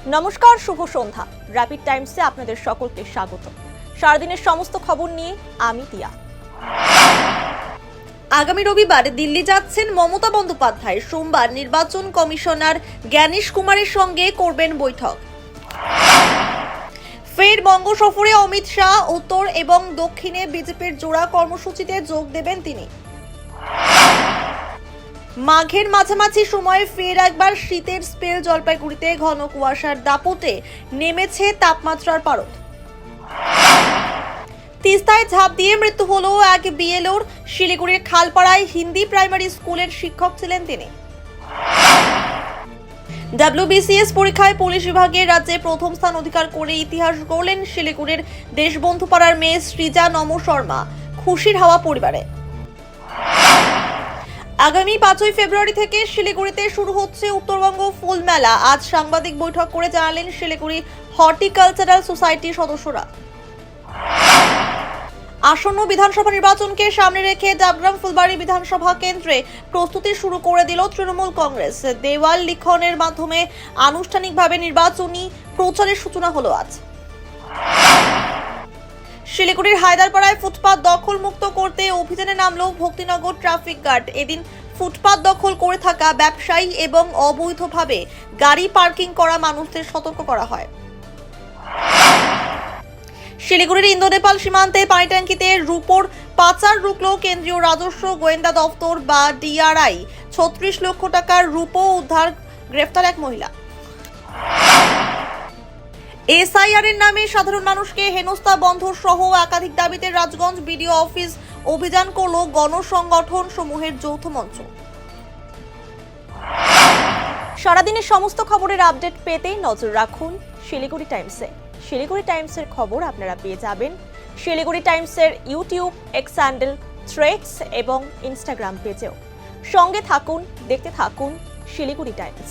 নমস্কার, শুভ সন্ধ্যা। র্যাপিড টাইমসে আপনাদের সকলকে স্বাগত। সারাদিনের সমস্ত খবর নিয়ে আমি টিয়া। আগামী রবিবার দিল্লি যাচ্ছেন মমতা বন্দ্যোপাধ্যায়। সোমবার নির্বাচন কমিশনার জ্ঞানেশ কুমারের সঙ্গে করবেন বৈঠক। ফের বঙ্গ সফরে অমিত শাহ। উত্তর এবং দক্ষিণে বিজেপির জোড়া কর্মসূচিতে যোগ দেবেন তিনি। মাঘের মাঝামাঝি সময়ে ফের একবার শীতের স্পেল। জলপাইগুড়িতে ঘন কুয়াশার দাপটে নেমেছে তাপমাত্রার পারদ। তিস্তায় ঝাঁপ দিয়ে মৃত্যু হলো এক বিএলওর। শিলিগুড়ির খালপাড়ায় হিন্দি প্রাইমারি স্কুলের শিক্ষক ছিলেন তিনি। WBCS পরীক্ষায় পুলিশ বিভাগে রাজ্যে প্রথম স্থান অধিকার করে ইতিহাস গড়লেন শিলিগুড়ির দেশবন্ধু পাড়ার মেয়ে সৃজা নম শর্মা। খুশির হাওয়া পরিবারে। আগামী 5 ফেব্রুয়ারি থেকে শিলিগুড়িতে শুরু হচ্ছে উত্তরবঙ্গ ফুল মেলা। আজ সাংবাদিক বৈঠক করে জানালেন শিলিগুড়ি হর্টিকালচারাল সোসাইটির সদস্যরা। আসন্ন বিধানসভা নির্বাচনকে সামনে রেখে ডাবগ্রাম ফুলবাড়ি বিধানসভা কেন্দ্রে প্রস্তুতি শুরু করে দিল তৃণমূল কংগ্রেস। দেওয়াল লিখনের মাধ্যমে আনুষ্ঠানিকভাবে নির্বাচনী প্রচারের সূচনা হলো আজ। শিলিগুড়ির হায়দারপাড়ায় ফুটপাত দখল মুক্ত করতে অভিযানে নামলো ভক্তিনগর ট্রাফিক গার্ড। এদিন ফুটপাত দখল করে থাকা ব্যবসায়ী এবং অবৈধভাবে গাড়ি পার্কিং করা মানুষদের সতর্ক করা হয়। শিলিগুড়ির ইন্দো নেপাল সীমান্তে পানিট্যাঙ্কিতে রূপোর পাচার রুখল কেন্দ্রীয় রাজস্ব গোয়েন্দা দফতর বা DRI। 36 লক্ষ টাকার রূপো উদ্ধার, গ্রেফতার এক মহিলা। SIR এর নামে সাধারণ মানুষকে হেনস্থা বন্ধ সহ একাধিক দাবিতে রাজগঞ্জ বিডিও অফিস অভিযান করল গণসংগঠন সমূহের যৌথ মঞ্চ। সারাদিনের সমস্ত খবরের আপডেট পেতে নজর রাখুন শিলিগুড়ি টাইমসে। শিলিগুড়ি টাইমসের খবর আপনারা পেয়ে যাবেন শিলিগুড়ি টাইমসের ইউটিউব, এক্স হ্যান্ডেল, থ্রেডস এবং ইনস্টাগ্রাম পেজেও। সঙ্গে থাকুন, দেখতে থাকুন শিলিগুড়ি টাইমস।